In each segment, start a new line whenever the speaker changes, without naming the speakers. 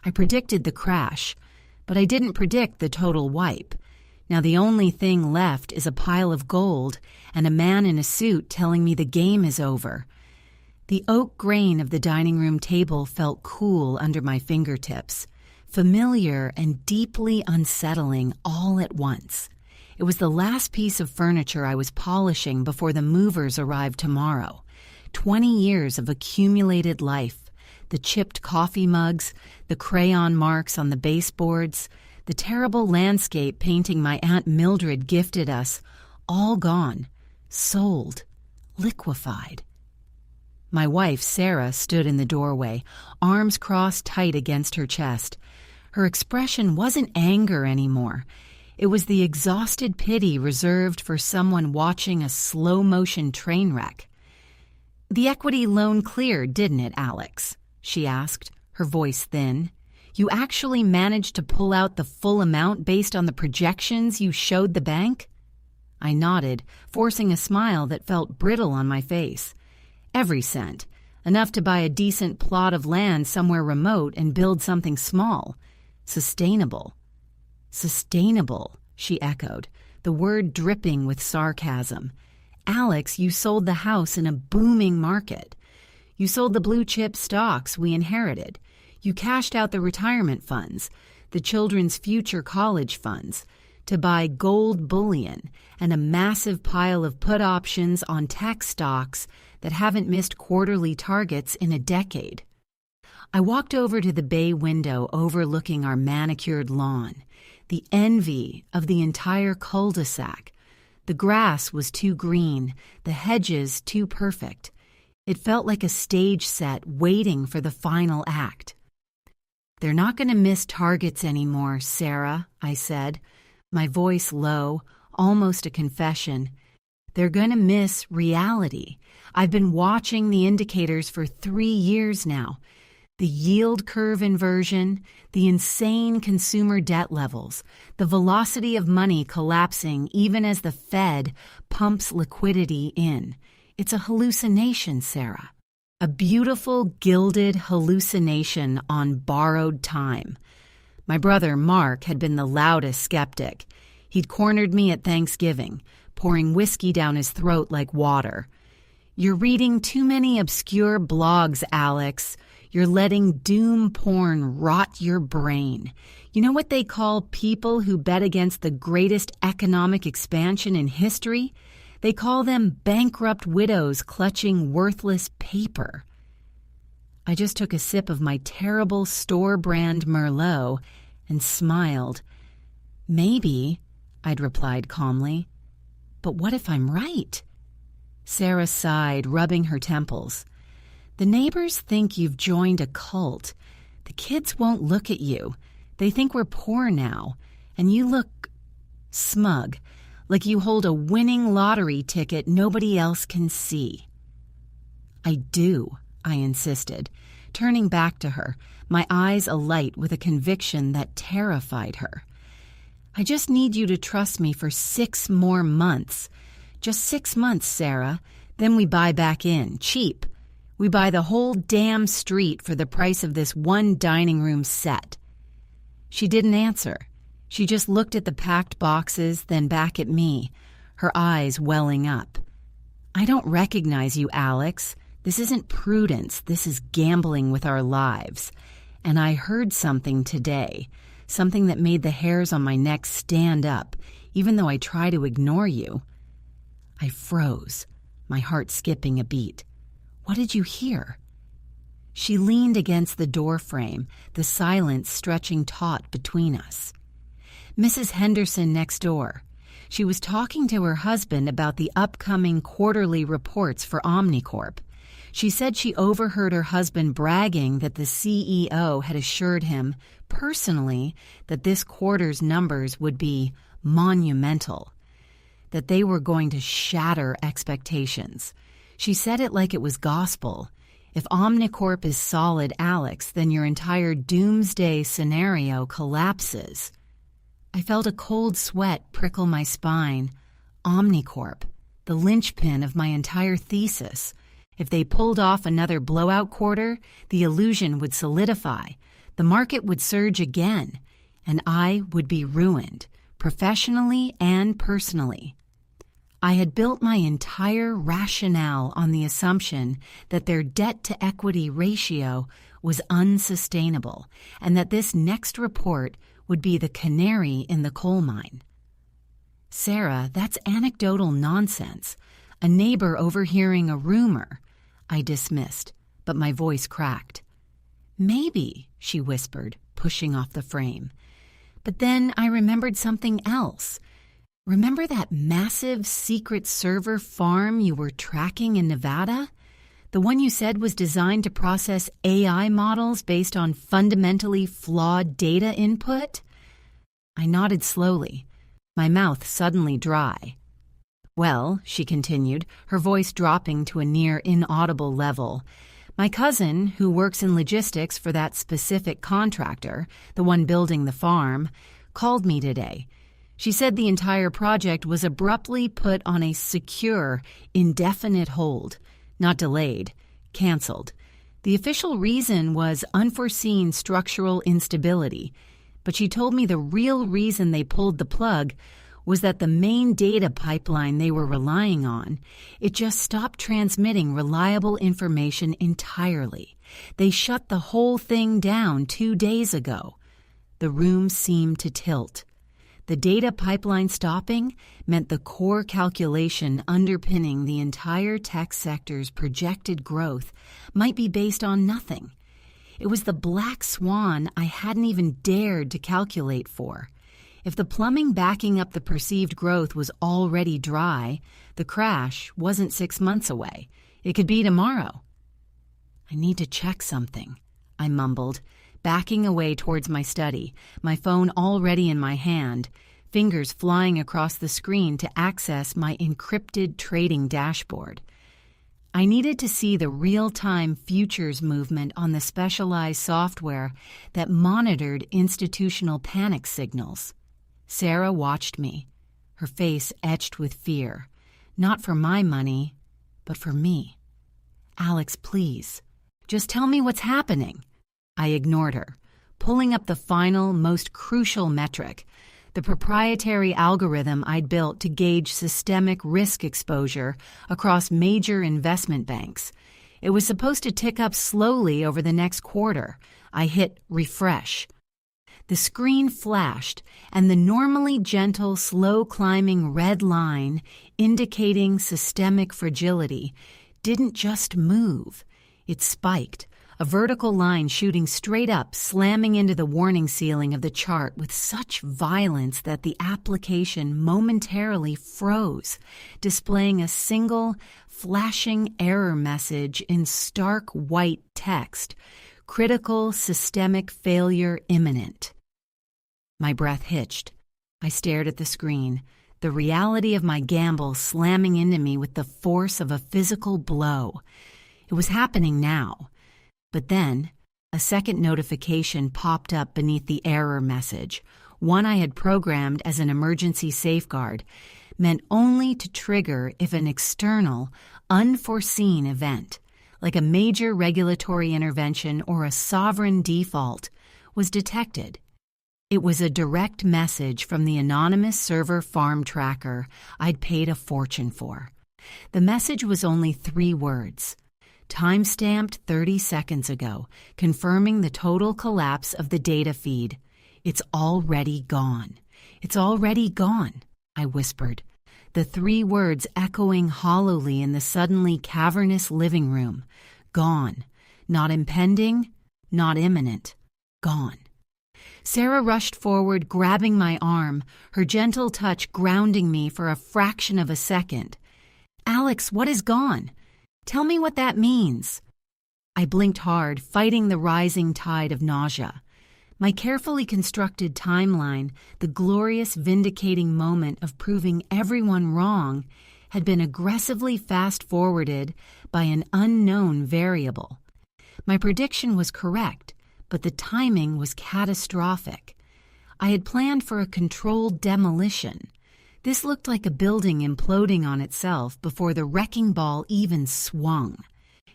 I predicted the crash, but I didn't predict the total wipe. Now the only thing left is a pile of gold and a man in a suit telling me the game is over. The oak grain of the dining room table felt cool under my fingertips, familiar and deeply unsettling all at once. It was the last piece of furniture I was polishing before the movers arrived tomorrow. 20 years of accumulated life, the chipped coffee mugs, the crayon marks on the baseboards, the terrible landscape painting my Aunt Mildred gifted us, all gone, sold, liquefied. My wife, Sarah, stood in the doorway, arms crossed tight against her chest. Her expression wasn't anger anymore. It was the exhausted pity reserved for someone watching a slow-motion train wreck. "The equity loan cleared, didn't it, Alex?" she asked, her voice thin. "You actually managed to pull out the full amount based on the projections you showed the bank?" I nodded, forcing a smile that felt brittle on my face. Every cent, enough to buy a decent plot of land somewhere remote and build something small. Sustainable. "Sustainable," she echoed, the word dripping with sarcasm. "Alex, you sold the house in a booming market. You sold the blue-chip stocks we inherited. You cashed out the retirement funds, the children's future college funds, to buy gold bullion and a massive pile of put options on tech stocks that haven't missed quarterly targets in a decade." I walked over to the bay window overlooking our manicured lawn, the envy of the entire cul-de-sac. The grass was too green, the hedges too perfect. It felt like a stage set waiting for the final act. "They're not going to miss targets anymore, Sarah," I said, my voice low, almost a confession. "They're going to miss reality. I've been watching the indicators for 3 years now. The yield curve inversion, the insane consumer debt levels, the velocity of money collapsing even as the Fed pumps liquidity in. It's a hallucination, Sarah. A beautiful, gilded hallucination on borrowed time." My brother, Mark, had been the loudest skeptic. He'd cornered me at Thanksgiving, pouring whiskey down his throat like water. "You're reading too many obscure blogs, Alex. You're letting doom porn rot your brain. You know what they call people who bet against the greatest economic expansion in history? They call them bankrupt widows clutching worthless paper." I just took a sip of my terrible store-brand Merlot and smiled. "Maybe," I'd replied calmly. "But what if I'm right?" Sarah sighed, rubbing her temples. "The neighbors think you've joined a cult. The kids won't look at you. They think we're poor now, and you look smug, like you hold a winning lottery ticket nobody else can see." "I do," I insisted, turning back to her, my eyes alight with a conviction that terrified her. "I just need you to trust me for 6 more months. Just 6 months, Sarah. Then we buy back in, cheap. We buy the whole damn street for the price of this one dining room set." She didn't answer. She just looked at the packed boxes, then back at me, her eyes welling up. "I don't recognize you, Alex. This isn't prudence. This is gambling with our lives. And I heard something today, something that made the hairs on my neck stand up, even though I try to ignore you." I froze, my heart skipping a beat. "What did you hear?" She leaned against the door frame, the silence stretching taut between us. "Mrs. Henderson next door. She was talking to her husband about the upcoming quarterly reports for Omnicorp. She said she overheard her husband bragging that the CEO had assured him, personally, that this quarter's numbers would be monumental, that they were going to shatter expectations. She said it like it was gospel. If Omnicorp is solid, Alex, then your entire doomsday scenario collapses." I felt a cold sweat prickle my spine. Omnicorp, the linchpin of my entire thesis. If they pulled off another blowout quarter, the illusion would solidify. The market would surge again, and I would be ruined, professionally and personally. I had built my entire rationale on the assumption that their debt-to-equity ratio was unsustainable and that this next report would be the canary in the coal mine. Sarah, that's anecdotal nonsense. A neighbor overhearing a rumor, I dismissed, but my voice cracked. Maybe, she whispered, pushing off the frame. But then I remembered something else. Remember that massive secret server farm you were tracking in Nevada? The one you said was designed to process AI models based on fundamentally flawed data input? I nodded slowly, my mouth suddenly dry. Well, she continued, her voice dropping to a near inaudible level, my cousin, who works in logistics for that specific contractor, the one building the farm, called me today. She said the entire project was abruptly put on a secure, indefinite hold, not delayed, canceled. The official reason was unforeseen structural instability, but she told me the real reason they pulled the plug was that the main data pipeline they were relying on, it just stopped transmitting reliable information entirely. They shut the whole thing down 2 days ago. The room seemed to tilt. The data pipeline stopping meant the core calculation underpinning the entire tech sector's projected growth might be based on nothing. It was the black swan I hadn't even dared to calculate for. If the plumbing backing up the perceived growth was already dry, the crash wasn't 6 months away. It could be tomorrow. I need to check something, I mumbled, backing away towards my study, my phone already in my hand, fingers flying across the screen to access my encrypted trading dashboard. I needed to see the real-time futures movement on the specialized software that monitored institutional panic signals. Sarah watched me, her face etched with fear, not for my money, but for me. Alex, please, just tell me what's happening. I ignored her, pulling up the final, most crucial metric, the proprietary algorithm I'd built to gauge systemic risk exposure across major investment banks. It was supposed to tick up slowly over the next quarter. I hit refresh. The screen flashed, and the normally gentle, slow-climbing red line indicating systemic fragility didn't just move. It spiked, a vertical line shooting straight up, slamming into the warning ceiling of the chart with such violence that the application momentarily froze, displaying a single, flashing error message in stark white text. Critical systemic failure imminent. My breath hitched. I stared at the screen, the reality of my gamble slamming into me with the force of a physical blow. It was happening now. But then, a second notification popped up beneath the error message, one I had programmed as an emergency safeguard, meant only to trigger if an external, unforeseen event, like a major regulatory intervention or a sovereign default, was detected. It was a direct message from the anonymous server farm tracker I'd paid a fortune for. The message was only 3 words, time-stamped 30 seconds ago, confirming the total collapse of the data feed. It's already gone. It's already gone, I whispered, the 3 words echoing hollowly in the suddenly cavernous living room. Gone. Not impending, not imminent. Gone. Sarah rushed forward, grabbing my arm, her gentle touch grounding me for a fraction of a second. Alex, what is gone? Tell me what that means. I blinked hard, fighting the rising tide of nausea. My carefully constructed timeline, the glorious vindicating moment of proving everyone wrong, had been aggressively fast-forwarded by an unknown variable. My prediction was correct, but the timing was catastrophic. I had planned for a controlled demolition. This looked like a building imploding on itself before the wrecking ball even swung.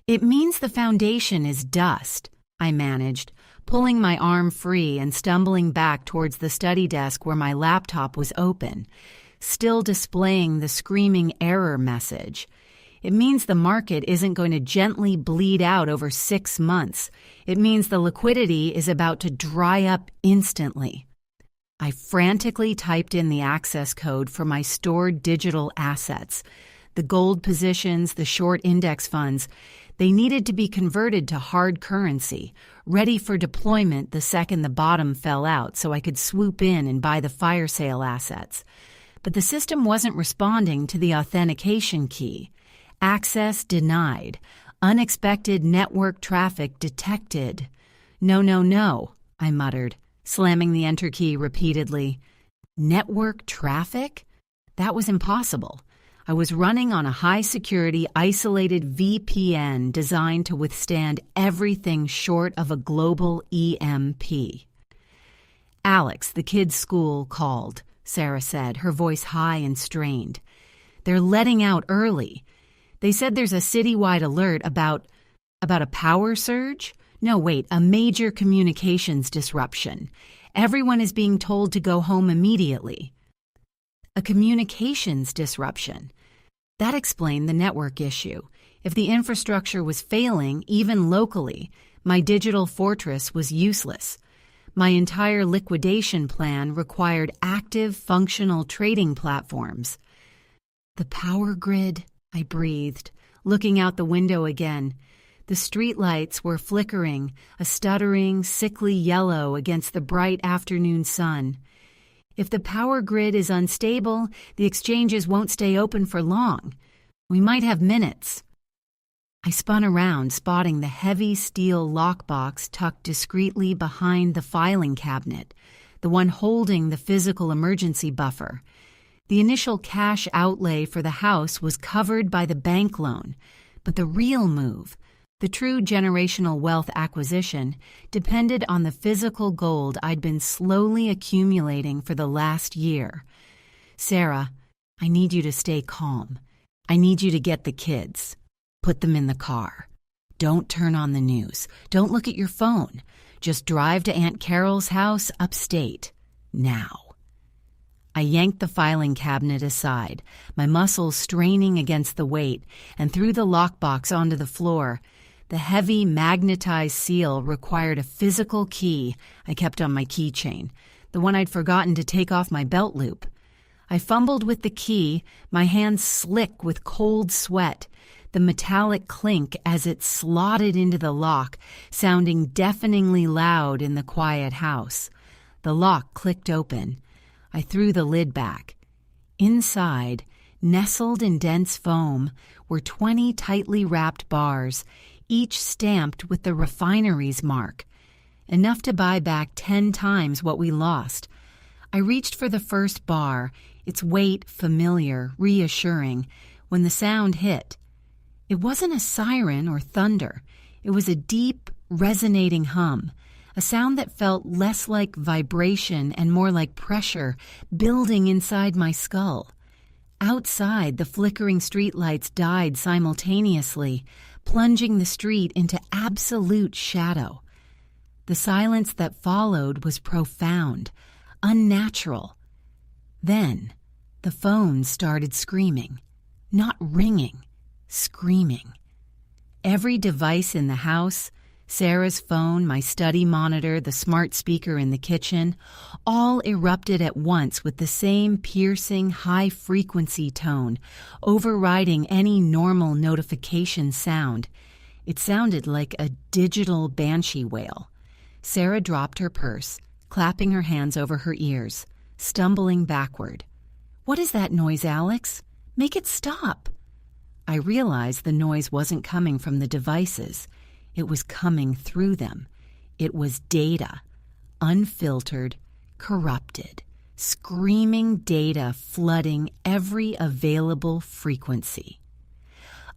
It means the foundation is dust, I managed, pulling my arm free and stumbling back towards the study desk where my laptop was open, still displaying the screaming error message. It means the market isn't going to gently bleed out over 6 months. It means the liquidity is about to dry up instantly. I frantically typed in the access code for my stored digital assets. The gold positions, the short index funds, they needed to be converted to hard currency, ready for deployment the second the bottom fell out so I could swoop in and buy the fire sale assets. But the system wasn't responding to the authentication key. Access denied. Unexpected network traffic detected. No, I muttered, slamming the enter key repeatedly. Network traffic? That was impossible. I was running on a high-security, isolated VPN designed to withstand everything short of a global EMP. Alex, the kids' school, called, Sarah said, her voice high and strained. They're letting out early. They said there's a citywide alert about a power surge? No, wait, a major communications disruption. Everyone is being told to go home immediately. A communications disruption. That explained the network issue. If the infrastructure was failing, even locally, my digital fortress was useless. My entire liquidation plan required active, functional trading platforms. The power grid, I breathed, looking out the window again. The streetlights were flickering, a stuttering, sickly yellow against the bright afternoon sun. If the power grid is unstable, the exchanges won't stay open for long. We might have minutes. I spun around, spotting the heavy steel lockbox tucked discreetly behind the filing cabinet, the one holding the physical emergency buffer. The initial cash outlay for the house was covered by the bank loan, but the real move, the true generational wealth acquisition, depended on the physical gold I'd been slowly accumulating for the last year. Sarah, I need you to stay calm. I need you to get the kids. Put them in the car. Don't turn on the news. Don't look at your phone. Just drive to Aunt Carol's house upstate. Now. I yanked the filing cabinet aside, my muscles straining against the weight, and threw the lockbox onto the floor. The heavy, magnetized seal required a physical key I kept on my keychain, the one I'd forgotten to take off my belt loop. I fumbled with the key, my hands slick with cold sweat, the metallic clink as it slotted into the lock, sounding deafeningly loud in the quiet house. The lock clicked open. I threw the lid back. Inside, nestled in dense foam, were 20 tightly wrapped bars, each stamped with the refinery's mark, enough to buy back 10 times what we lost. I reached for the first bar, its weight familiar, reassuring, when the sound hit. It wasn't a siren or thunder. It was a deep, resonating hum, a sound that felt less like vibration and more like pressure building inside my skull. Outside, the flickering streetlights died simultaneously, plunging the street into absolute shadow. The silence that followed was profound, unnatural. Then, the phone started screaming. Not ringing, screaming. Every device in the house, Sarah's phone, my study monitor, the smart speaker in the kitchen, all erupted at once with the same piercing, high-frequency tone, overriding any normal notification sound. It sounded like a digital banshee wail. Sarah dropped her purse, clapping her hands over her ears, stumbling backward. "What is that noise, Alex? Make it stop." I realized the noise wasn't coming from the devices. It was coming through them. It was data, unfiltered, corrupted, screaming data flooding every available frequency.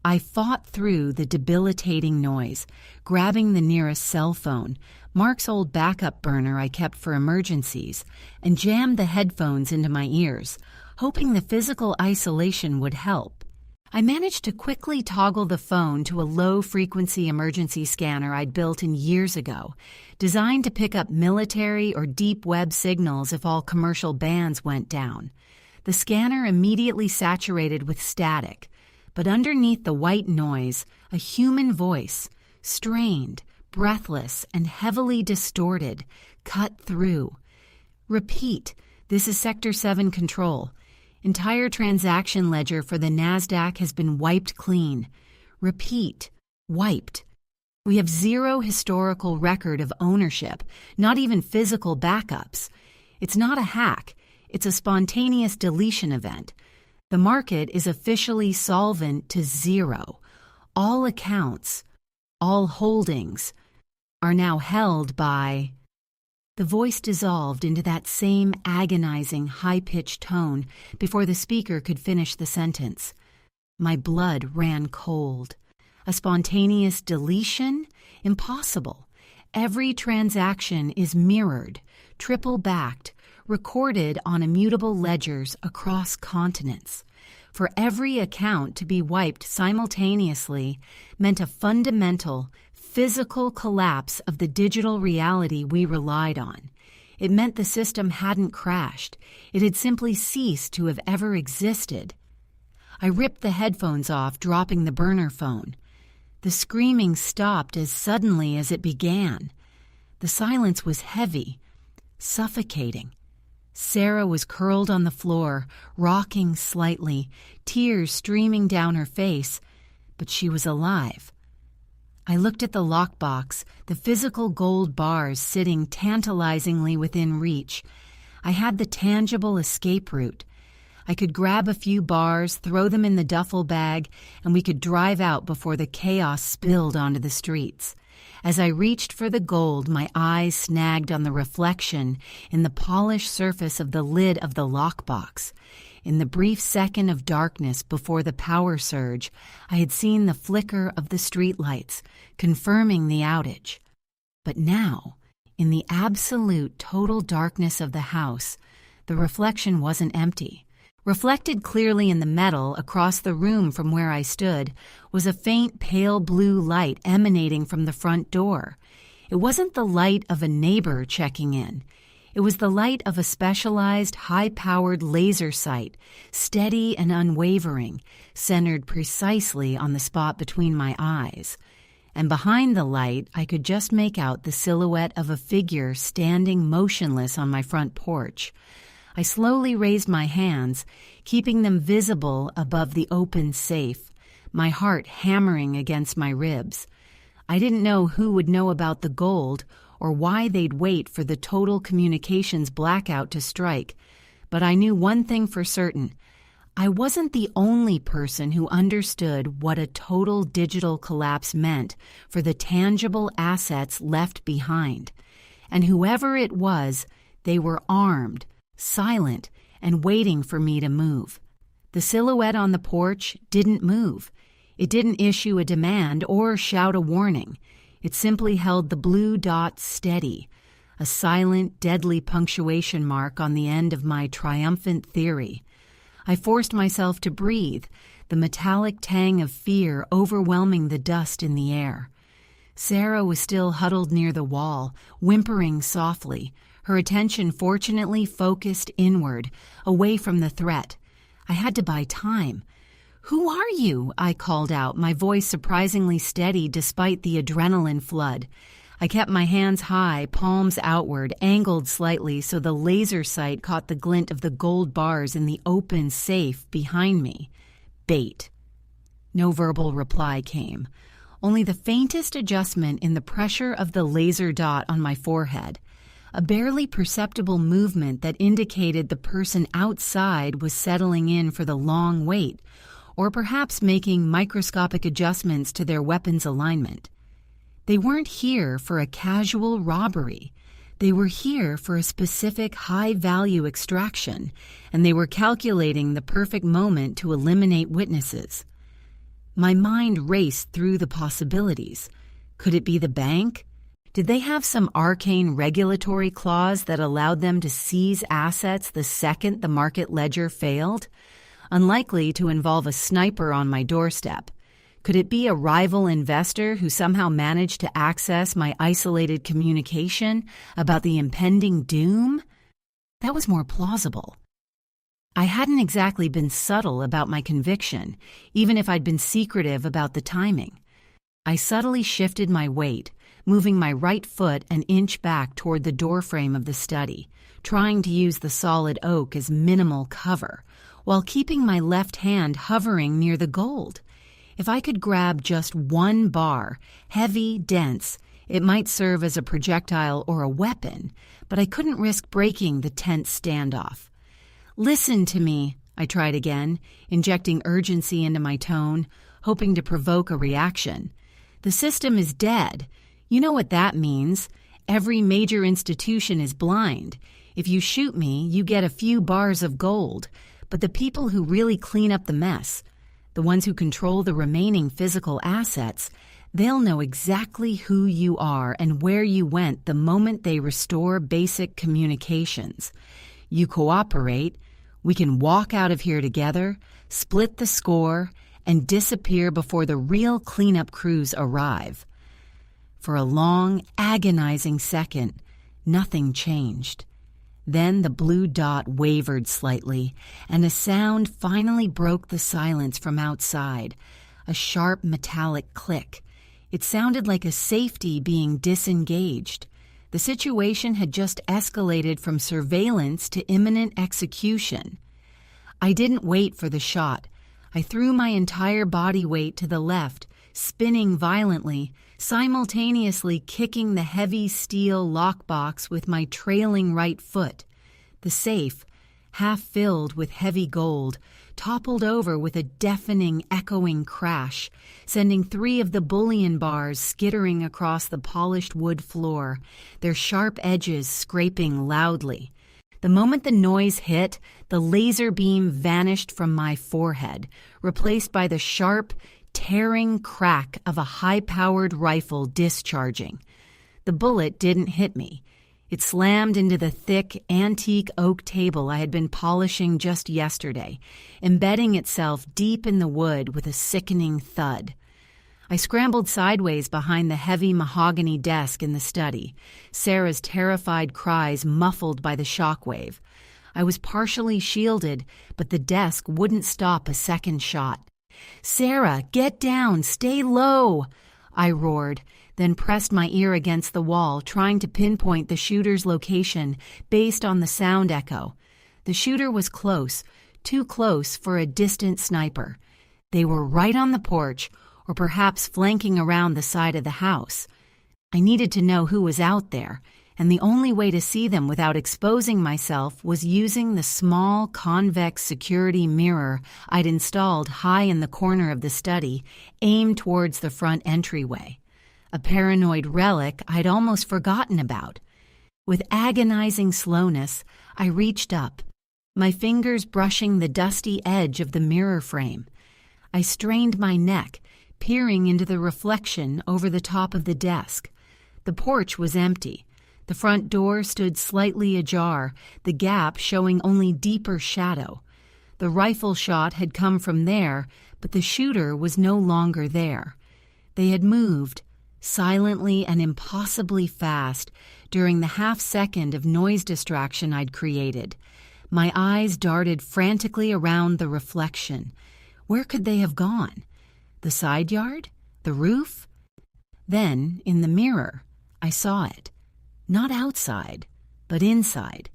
I fought through the debilitating noise, grabbing the nearest cell phone, Mark's old backup burner I kept for emergencies, and jammed the headphones into my ears, hoping the physical isolation would help. I managed to quickly toggle the phone to a low-frequency emergency scanner I'd built in years ago, designed to pick up military or deep web signals if all commercial bands went down. The scanner immediately saturated with static, but underneath the white noise, a human voice, strained, breathless, and heavily distorted, cut through. "Repeat, this is Sector 7 Control. Entire transaction ledger for the NASDAQ has been wiped clean. Repeat, wiped. We have zero historical record of ownership, not even physical backups. It's not a hack, it's a spontaneous deletion event. The market is officially solvent to zero. All accounts, all holdings, are now held by..." The voice dissolved into that same agonizing, high-pitched tone before the speaker could finish the sentence. My blood ran cold. A spontaneous deletion? Impossible. Every transaction is mirrored, triple-backed, recorded on immutable ledgers across continents. For every account to be wiped simultaneously meant a fundamental, physical collapse of the digital reality we relied on. It meant the system hadn't crashed. It had simply ceased to have ever existed. I ripped the headphones off, dropping the burner phone. The screaming stopped as suddenly as it began. The silence was heavy, suffocating. Sarah was curled on the floor, rocking slightly, tears streaming down her face, but she was alive. I looked at the lockbox, the physical gold bars sitting tantalizingly within reach. I had the tangible escape route. I could grab a few bars, throw them in the duffel bag, and we could drive out before the chaos spilled onto the streets. As I reached for the gold, my eyes snagged on the reflection in the polished surface of the lid of the lockbox. In the brief second of darkness before the power surge, I had seen the flicker of the streetlights, confirming the outage. But now, in the absolute total darkness of the house, the reflection wasn't empty. Reflected clearly in the metal across the room from where I stood was a faint pale blue light emanating from the front door. It wasn't the light of a neighbor checking in. It was the light of a specialized, high-powered laser sight, steady and unwavering, centered precisely on the spot between my eyes. And behind the light, I could just make out the silhouette of a figure standing motionless on my front porch. I slowly raised my hands, keeping them visible above the open safe, my heart hammering against my ribs. I didn't know who would know about the gold or why they'd wait for the total communications blackout to strike, but I knew one thing for certain. I wasn't the only person who understood what a total digital collapse meant for the tangible assets left behind. And whoever it was, they were armed, silent, and waiting for me to move. The silhouette on the porch didn't move. It didn't issue a demand or shout a warning. It simply held the blue dot steady, a silent, deadly punctuation mark on the end of my triumphant theory. I forced myself to breathe, the metallic tang of fear overwhelming the dust in the air. Sarah was still huddled near the wall, whimpering softly, her attention fortunately focused inward, away from the threat. I had to buy time. "Who are you?" I called out, my voice surprisingly steady despite the adrenaline flood. I kept my hands high, palms outward, angled slightly so the laser sight caught the glint of the gold bars in the open safe behind me. "Bait." No verbal reply came, only the faintest adjustment in the pressure of the laser dot on my forehead. A barely perceptible movement that indicated the person outside was settling in for the long wait, or perhaps making microscopic adjustments to their weapons alignment. They weren't here for a casual robbery. They were here for a specific high-value extraction, and they were calculating the perfect moment to eliminate witnesses. My mind raced through the possibilities. Could it be the bank? Did they have some arcane regulatory clause that allowed them to seize assets the second the market ledger failed? unlikely to involve a sniper on my doorstep. Could it be a rival investor who somehow managed to access my isolated communication about the impending doom? That was more plausible. I hadn't exactly been subtle about my conviction, even if I'd been secretive about the timing. I subtly shifted my weight, moving my right foot an inch back toward the doorframe of the study, trying to use the solid oak as minimal cover, while keeping my left hand hovering near the gold. If I could grab just one bar, heavy, dense, it might serve as a projectile or a weapon, but I couldn't risk breaking the tense standoff. "Listen to me," I tried again, injecting urgency into my tone, hoping to provoke a reaction. "The system is dead. You know what that means. Every major institution is blind. If you shoot me, you get a few bars of gold, but the people who really clean up the mess, the ones who control the remaining physical assets, they'll know exactly who you are and where you went the moment they restore basic communications. You cooperate, we can walk out of here together, split the score, and disappear before the real cleanup crews arrive." For a long, agonizing second, nothing changed. Then the blue dot wavered slightly, and a sound finally broke the silence from outside, a sharp metallic click. It sounded like a safety being disengaged. The situation had just escalated from surveillance to imminent execution. I didn't wait for the shot. I threw my entire body weight to the left, spinning violently, simultaneously kicking the heavy steel lockbox with my trailing right foot. The safe, half filled with heavy gold, toppled over with a deafening, echoing crash, sending 3 of the bullion bars skittering across the polished wood floor, their sharp edges scraping loudly. The moment the noise hit, the laser beam vanished from my forehead, replaced by the sharp, tearing crack of a high-powered rifle discharging. The bullet didn't hit me. It slammed into the thick, antique oak table I had been polishing just yesterday, embedding itself deep in the wood with a sickening thud. I scrambled sideways behind the heavy mahogany desk in the study, Sarah's terrified cries muffled by the shockwave. I was partially shielded, but the desk wouldn't stop a second shot. "Sarah, get down! Stay low!" I roared, then pressed my ear against the wall, trying to pinpoint the shooter's location based on the sound echo. The shooter was close, too close for a distant sniper. They were right on the porch, or perhaps flanking around the side of the house. I needed to know who was out there, and the only way to see them without exposing myself was using the small convex security mirror I'd installed high in the corner of the study, aimed towards the front entryway. A paranoid relic I'd almost forgotten about. With agonizing slowness, I reached up, my fingers brushing the dusty edge of the mirror frame. I strained my neck, peering into the reflection over the top of the desk. The porch was empty. The front door stood slightly ajar, the gap showing only deeper shadow. The rifle shot had come from there, but the shooter was no longer there. They had moved, silently and impossibly fast, during the half-second of noise distraction I'd created. My eyes darted frantically around the reflection. Where could they have gone? The side yard? The roof? Then, in the mirror, I saw it. Not outside, but inside.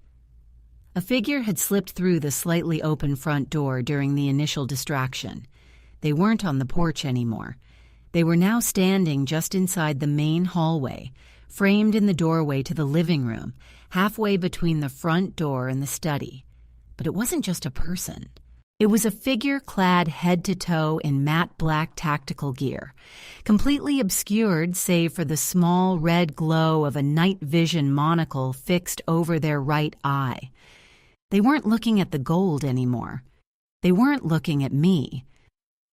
A figure had slipped through the slightly open front door during the initial distraction. They weren't on the porch anymore. They were now standing just inside the main hallway, framed in the doorway to the living room, halfway between the front door and the study. But it wasn't just a person. It was a figure clad head to toe in matte black tactical gear, completely obscured save for the small red glow of a night vision monocle fixed over their right eye. They weren't looking at the gold anymore. They weren't looking at me.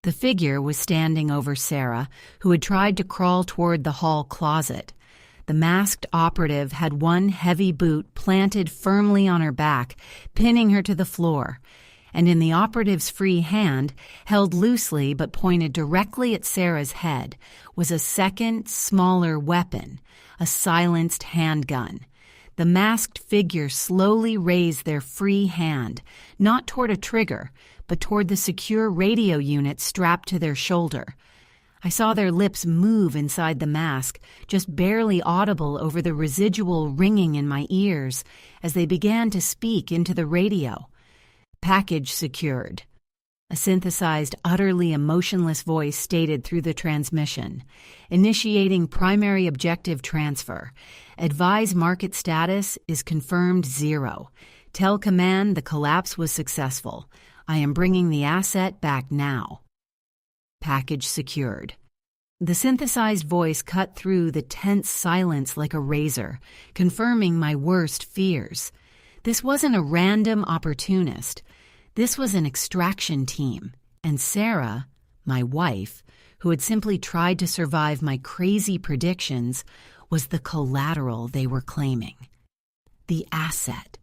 The figure was standing over Sarah, who had tried to crawl toward the hall closet. The masked operative had one heavy boot planted firmly on her back, pinning her to the floor, and in the operative's free hand, held loosely but pointed directly at Sarah's head, was a second, smaller weapon, a silenced handgun. The masked figure slowly raised their free hand, not toward a trigger, but toward the secure radio unit strapped to their shoulder. I saw their lips move inside the mask, just barely audible over the residual ringing in my ears as they began to speak into the radio. "Package secured." A synthesized, utterly emotionless voice stated through the transmission. "Initiating primary objective transfer. Advise market status is confirmed 0. Tell command the collapse was successful. I am bringing the asset back now." Package secured. The synthesized voice cut through the tense silence like a razor, confirming my worst fears. This wasn't a random opportunist. This was an extraction team, and Sarah, my wife, who had simply tried to survive my crazy predictions, was the collateral they were claiming. The asset.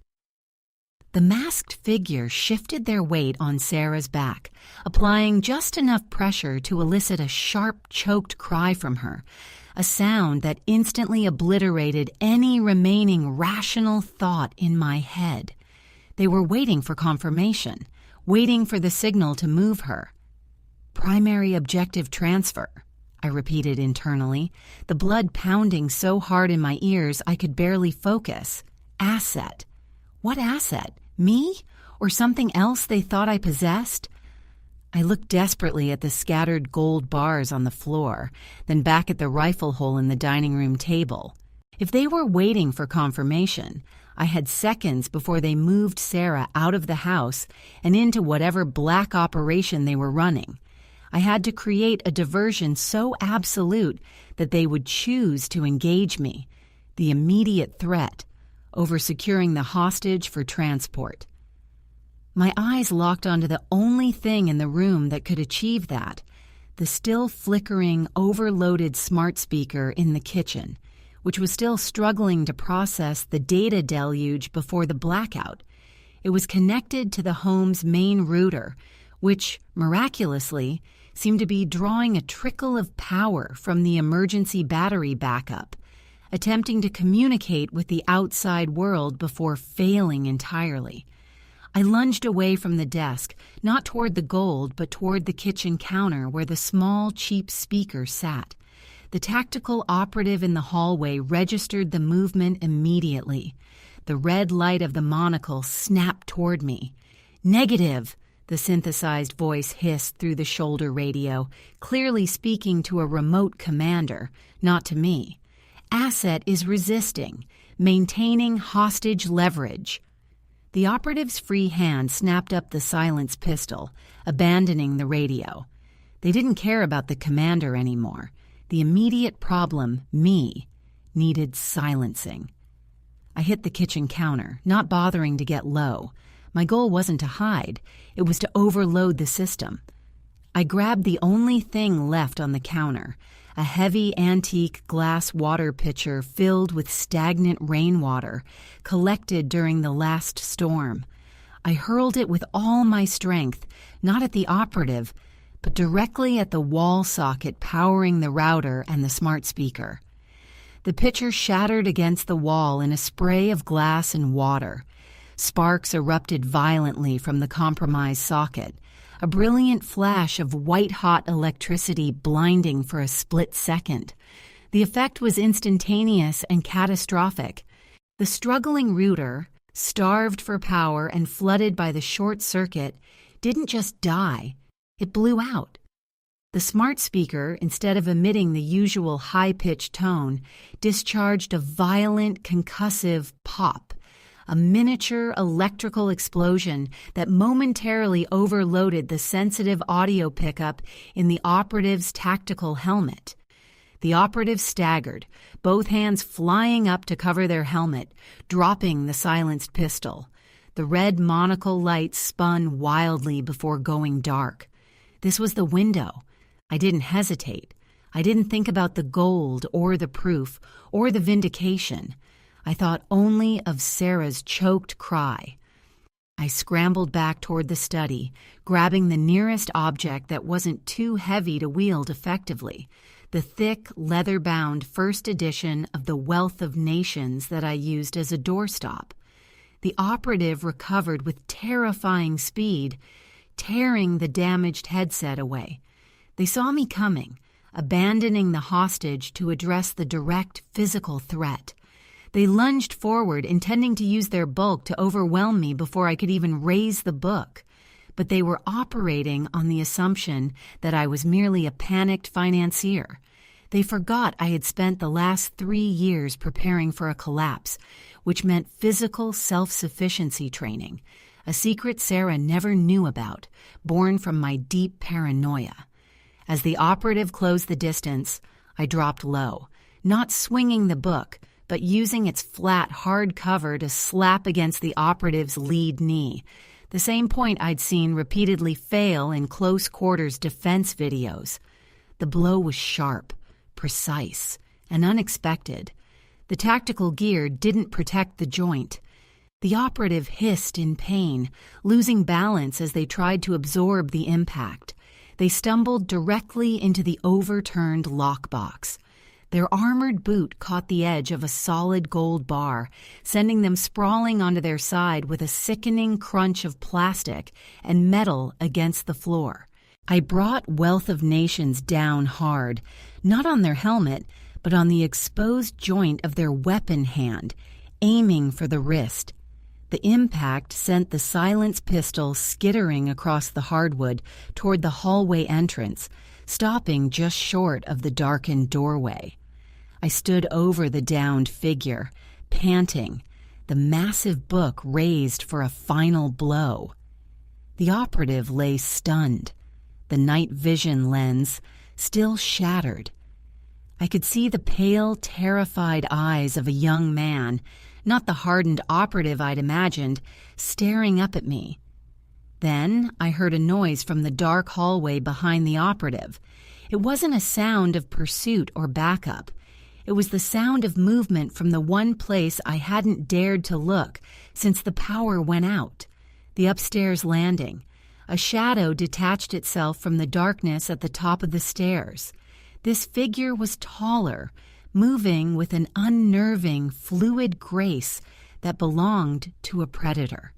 The masked figure shifted their weight on Sarah's back, applying just enough pressure to elicit a sharp, choked cry from her, a sound that instantly obliterated any remaining rational thought in my head. They were waiting for confirmation, waiting for the signal to move her. "Primary objective transfer," I repeated internally, the blood pounding so hard in my ears I could barely focus. "Asset. What asset? Me? Or something else they thought I possessed?" I looked desperately at the scattered gold bars on the floor, then back at the rifle hole in the dining room table. If they were waiting for confirmation, I had seconds before they moved Sarah out of the house and into whatever black operation they were running. I had to create a diversion so absolute that they would choose to engage me, the immediate threat, over securing the hostage for transport. My eyes locked onto the only thing in the room that could achieve that, the still flickering, overloaded smart speaker in the kitchen, which was still struggling to process the data deluge before the blackout. It was connected to the home's main router, which, miraculously, seemed to be drawing a trickle of power from the emergency battery backup, attempting to communicate with the outside world before failing entirely. I lunged away from the desk, not toward the gold, but toward the kitchen counter where the small, cheap speaker sat. The tactical operative in the hallway registered the movement immediately. The red light of the monocle snapped toward me. "Negative," the synthesized voice hissed through the shoulder radio, clearly speaking to a remote commander, not to me. "Asset is resisting, maintaining hostage leverage." The operative's free hand snapped up the silence pistol, abandoning the radio. They didn't care about the commander anymore. The immediate problem, me, needed silencing. I hit the kitchen counter, not bothering to get low. My goal wasn't to hide. It was to overload the system. I grabbed the only thing left on the counter, a heavy antique glass water pitcher filled with stagnant rainwater collected during the last storm. I hurled it with all my strength, not at the operative, but directly at the wall socket powering the router and the smart speaker. The pitcher shattered against the wall in a spray of glass and water. Sparks erupted violently from the compromised socket, a brilliant flash of white-hot electricity blinding for a split second. The effect was instantaneous and catastrophic. The struggling router, starved for power and flooded by the short circuit, didn't just die, it blew out. The smart speaker, instead of emitting the usual high-pitched tone, discharged a violent concussive pop, a miniature electrical explosion that momentarily overloaded the sensitive audio pickup in the operative's tactical helmet. The operative staggered, both hands flying up to cover their helmet, dropping the silenced pistol. The red monocle light spun wildly before going dark. This was the window. I didn't hesitate. I didn't think about the gold or the proof or the vindication. I thought only of Sarah's choked cry. I scrambled back toward the study, grabbing the nearest object that wasn't too heavy to wield effectively, the thick, leather-bound first edition of The Wealth of Nations that I used as a doorstop. The operative recovered with terrifying speed, tearing the damaged headset away. They saw me coming, abandoning the hostage to address the direct physical threat. They lunged forward, intending to use their bulk to overwhelm me before I could even raise the book. But they were operating on the assumption that I was merely a panicked financier. They forgot I had spent the last 3 years preparing for a collapse, which meant physical self-sufficiency training, a secret Sarah never knew about, born from my deep paranoia. As the operative closed the distance, I dropped low, not swinging the book, but using its flat, hard cover to slap against the operative's lead knee, the same point I'd seen repeatedly fail in close-quarters defense videos. The blow was sharp, precise, and unexpected. The tactical gear didn't protect the joint. The operative hissed in pain, losing balance as they tried to absorb the impact. They stumbled directly into the overturned lockbox. Their armored boot caught the edge of a solid gold bar, sending them sprawling onto their side with a sickening crunch of plastic and metal against the floor. I brought Wealth of Nations down hard, not on their helmet, but on the exposed joint of their weapon hand, aiming for the wrist. The impact sent the silence pistol skittering across the hardwood toward the hallway entrance, stopping just short of the darkened doorway. I stood over the downed figure, panting, the massive book raised for a final blow. The operative lay stunned, the night vision lens still shattered. I could see the pale, terrified eyes of a young man, not the hardened operative I'd imagined, staring up at me. Then I heard a noise from the dark hallway behind the operative. It wasn't a sound of pursuit or backup. It was the sound of movement from the one place I hadn't dared to look since the power went out, the upstairs landing. A shadow detached itself from the darkness at the top of the stairs. This figure was taller, moving with an unnerving, fluid grace that belonged to a predator.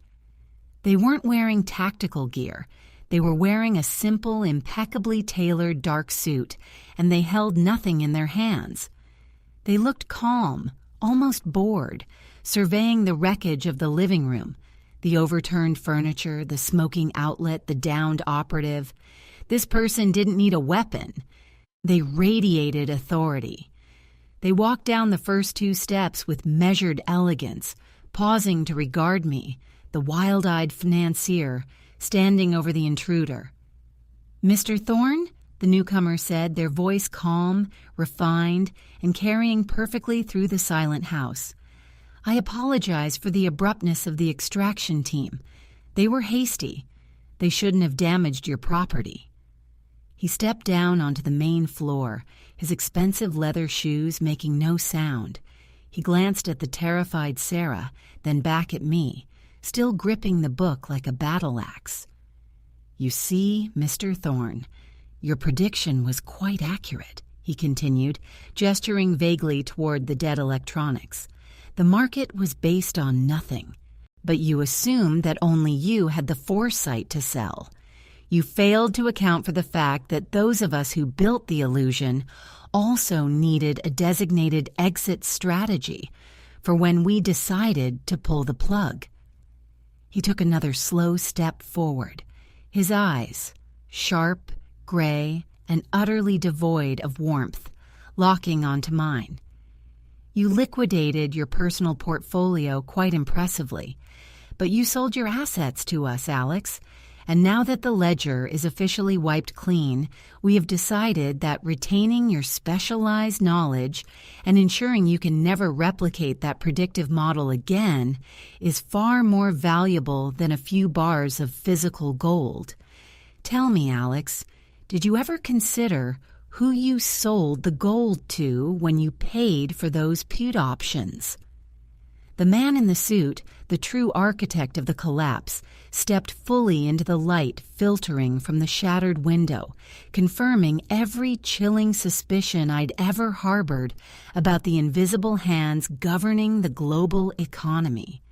They weren't wearing tactical gear. They were wearing a simple, impeccably tailored dark suit, and they held nothing in their hands. They looked calm, almost bored, surveying the wreckage of the living room, the overturned furniture, the smoking outlet, the downed operative. This person didn't need a weapon. They radiated authority. They walked down the first 2 steps with measured elegance, pausing to regard me, the wild-eyed financier, standing over the intruder. "Mr. Thorne?" the newcomer said, their voice calm, refined, and carrying perfectly through the silent house. "I apologize for the abruptness of the extraction team. They were hasty. They shouldn't have damaged your property." He stepped down onto the main floor, his expensive leather shoes making no sound. He glanced at the terrified Sarah, then back at me, still gripping the book like a battle axe. "You see, Mr. Thorne, your prediction was quite accurate," he continued, gesturing vaguely toward the dead electronics. "The market was based on nothing, but you assumed that only you had the foresight to sell. You failed to account for the fact that those of us who built the illusion also needed a designated exit strategy for when we decided to pull the plug." He took another slow step forward, his eyes, sharp, gray, and utterly devoid of warmth, locking onto mine. "You liquidated your personal portfolio quite impressively, but you sold your assets to us, Alex. And now that the ledger is officially wiped clean, we have decided that retaining your specialized knowledge and ensuring you can never replicate that predictive model again is far more valuable than a few bars of physical gold. Tell me, Alex, did you ever consider who you sold the gold to when you paid for those put options?" The man in the suit, the true architect of the collapse, stepped fully into the light filtering from the shattered window, confirming every chilling suspicion I'd ever harbored about the invisible hands governing the global economy.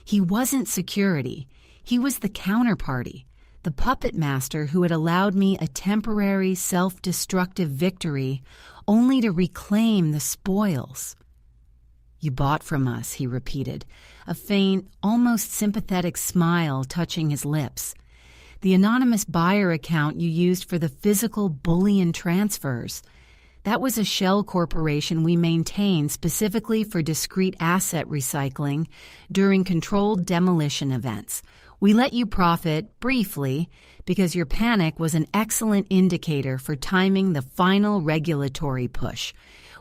He wasn't security. He was the counterparty, the puppet master who had allowed me a temporary self-destructive victory only to reclaim the spoils. "You bought from us," he repeated, a faint, almost sympathetic smile touching his lips. "The anonymous buyer account you used for the physical bullion transfers. That was a shell corporation we maintained specifically for discrete asset recycling during controlled demolition events. We let you profit, briefly, because your panic was an excellent indicator for timing the final regulatory push.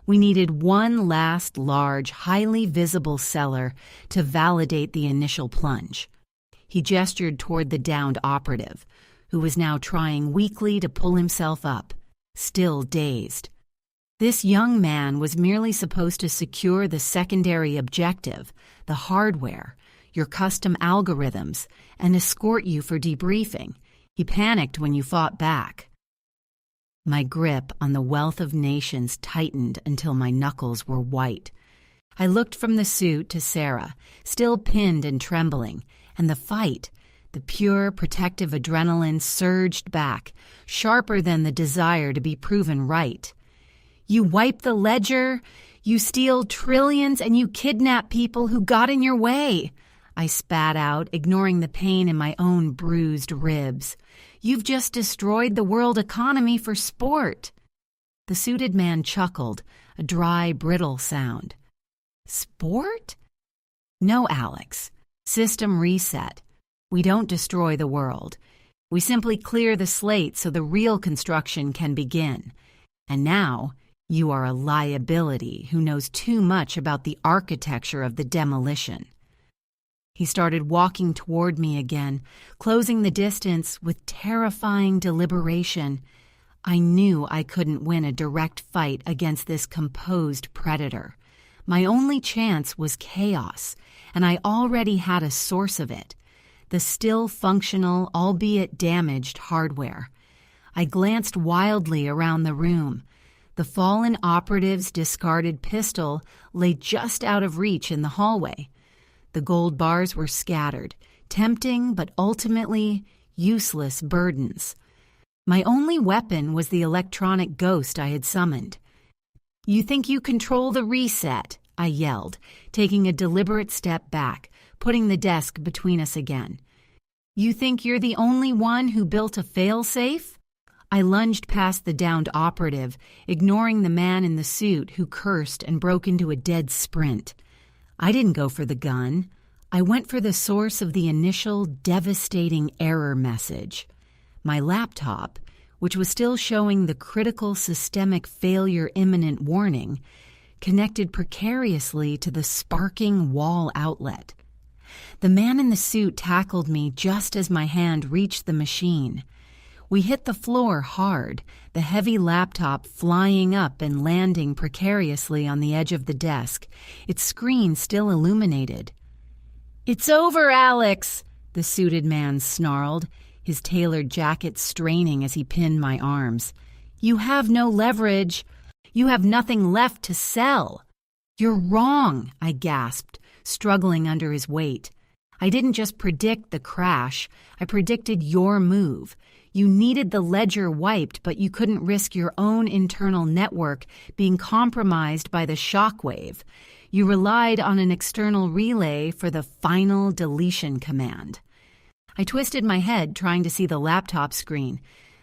We needed one last large, highly visible seller to validate the initial plunge." He gestured toward the downed operative, who was now trying weakly to pull himself up, still dazed. This young man was merely supposed to secure the secondary objective, the hardware, your custom algorithms, and escort you for debriefing. He panicked when you fought back. My grip on the wealth of nations tightened until my knuckles were white. I looked from the suit to Sarah, still pinned and trembling, and the fight, the pure protective adrenaline surged back, sharper than the desire to be proven right. "You wipe the ledger, you steal trillions, and you kidnap people who got in your way," I spat out, ignoring the pain in my own bruised ribs. "You've just destroyed the world economy for sport." The suited man chuckled, a dry, brittle sound. "Sport? No, Alex. System reset. We don't destroy the world. We simply clear the slate so the real construction can begin. And now, you are a liability who knows too much about the architecture of the demolition." He started walking toward me again, closing the distance with terrifying deliberation. I knew I couldn't win a direct fight against this composed predator. My only chance was chaos, and I already had a source of it, the still functional, albeit damaged, hardware. I glanced wildly around the room. The fallen operative's discarded pistol lay just out of reach in the hallway. The gold bars were scattered, tempting but ultimately useless burdens. My only weapon was the electronic ghost I had summoned. "You think you control the reset?" I yelled, taking a deliberate step back, putting the desk between us again. "You think you're the only one who built a failsafe?" I lunged past the downed operative, ignoring the man in the suit who cursed and broke into a dead sprint. I didn't go for the gun. I went for the source of the initial devastating error message. My laptop, which was still showing the critical systemic failure imminent warning, connected precariously to the sparking wall outlet. The man in the suit tackled me just as my hand reached the machine. We hit the floor hard, the heavy laptop flying up and landing precariously on the edge of the desk, its screen still illuminated. "It's over, Alex," the suited man snarled, his tailored jacket straining as he pinned my arms. "You have no leverage. You have nothing left to sell." "You're wrong," I gasped, struggling under his weight. "I didn't just predict the crash. I predicted your move. You needed the ledger wiped, but you couldn't risk your own internal network being compromised by the shockwave. You relied on an external relay for the final deletion command." I twisted my head, trying to see the laptop screen.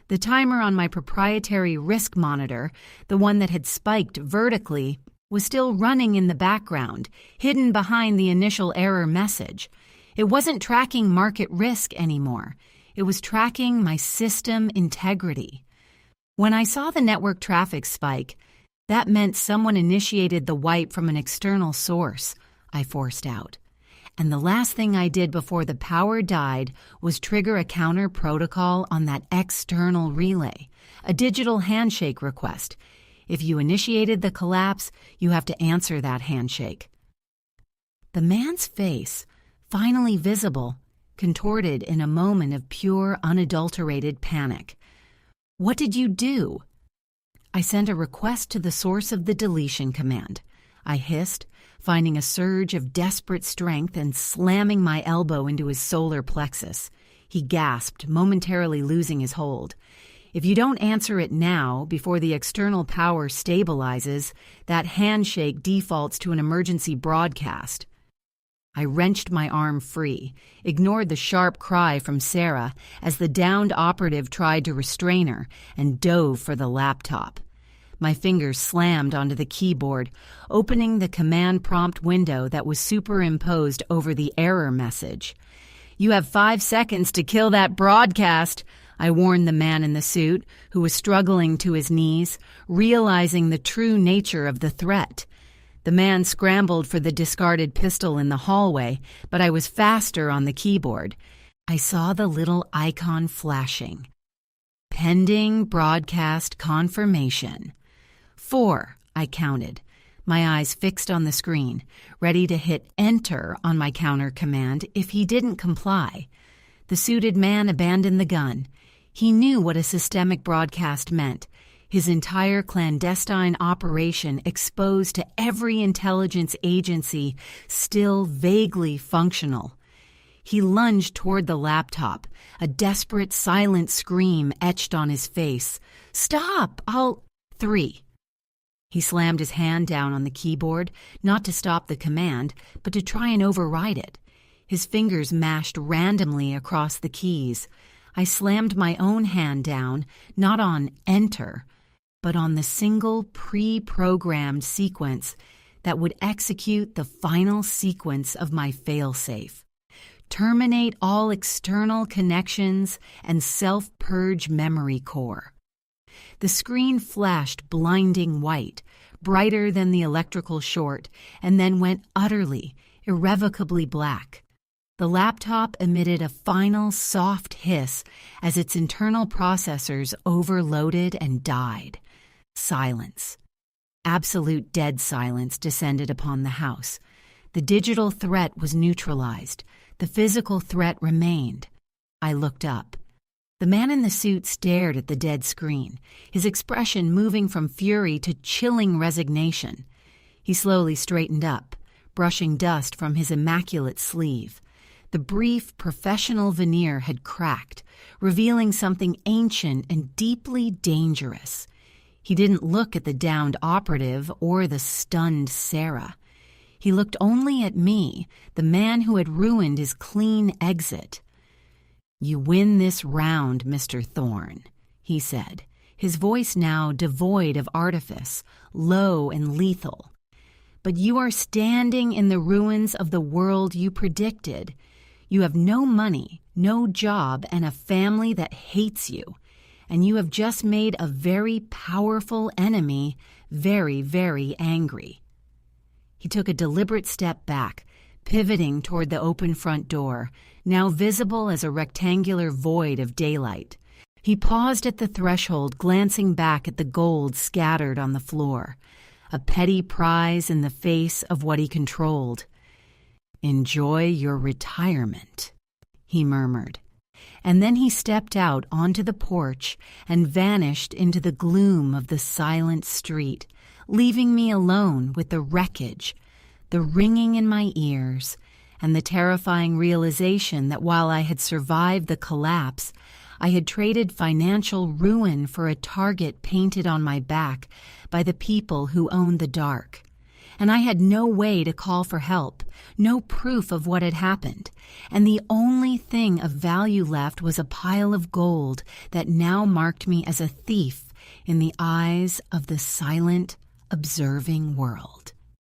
The timer on my proprietary risk monitor, the one that had spiked vertically, was still running in the background, hidden behind the initial error message. It wasn't tracking market risk anymore. It was tracking my system integrity. When I saw the network traffic spike, that meant someone initiated the wipe from an external source, I forced out. And the last thing I did before the power died was trigger a counter protocol on that external relay, a digital handshake request. If you initiated the collapse, you have to answer that handshake. The man's face, finally visible, contorted in a moment of pure, unadulterated panic. "What did you do?" "I sent a request to the source of the deletion command," I hissed, finding a surge of desperate strength and slamming my elbow into his solar plexus. He gasped, momentarily losing his hold. "If you don't answer it now, before the external power stabilizes, that handshake defaults to an emergency broadcast." I wrenched my arm free, ignored the sharp cry from Sarah as the downed operative tried to restrain her, and dove for the laptop. My fingers slammed onto the keyboard, opening the command prompt window that was superimposed over the error message. "You have 5 seconds to kill that broadcast," I warned the man in the suit, who was struggling to his knees, realizing the true nature of the threat. The man scrambled for the discarded pistol in the hallway, but I was faster on the keyboard. I saw the little icon flashing. Pending broadcast confirmation. 4, I counted, my eyes fixed on the screen, ready to hit enter on my counter command if he didn't comply. The suited man abandoned the gun. He knew what a systemic broadcast meant. His entire clandestine operation exposed to every intelligence agency, still vaguely functional. He lunged toward the laptop, a desperate, silent scream etched on his face. "Stop! 3. He slammed his hand down on the keyboard, not to stop the command, but to try and override it. His fingers mashed randomly across the keys. I slammed my own hand down, not on enter, but on the single pre-programmed sequence that would execute the final sequence of my failsafe. Terminate all external connections and self-purge memory core. The screen flashed blinding white, brighter than the electrical short, and then went utterly, irrevocably black. The laptop emitted a final soft hiss as its internal processors overloaded and died. Silence. Absolute dead silence descended upon the house. The digital threat was neutralized. The physical threat remained. I looked up. The man in the suit stared at the dead screen, his expression moving from fury to chilling resignation. He slowly straightened up, brushing dust from his immaculate sleeve. The brief, professional veneer had cracked, revealing something ancient and deeply dangerous. He didn't look at the downed operative or the stunned Sarah. He looked only at me, the man who had ruined his clean exit. "You win this round, Mr. Thorne," he said, his voice now devoid of artifice, low and lethal. "But you are standing in the ruins of the world you predicted. You have no money, no job, and a family that hates you. And you have just made a very powerful enemy very, very angry." He took a deliberate step back, pivoting toward the open front door, now visible as a rectangular void of daylight. He paused at the threshold, glancing back at the gold scattered on the floor, a petty prize in the face of what he controlled. "Enjoy your retirement," he murmured. And then he stepped out onto the porch and vanished into the gloom of the silent street, leaving me alone with the wreckage, the ringing in my ears, and the terrifying realization that while I had survived the collapse, I had traded financial ruin for a target painted on my back by the people who owned the dark. And I had no way to call for help, no proof of what had happened, and the only thing of value left was a pile of gold that now marked me as a thief in the eyes of the silent, observing world.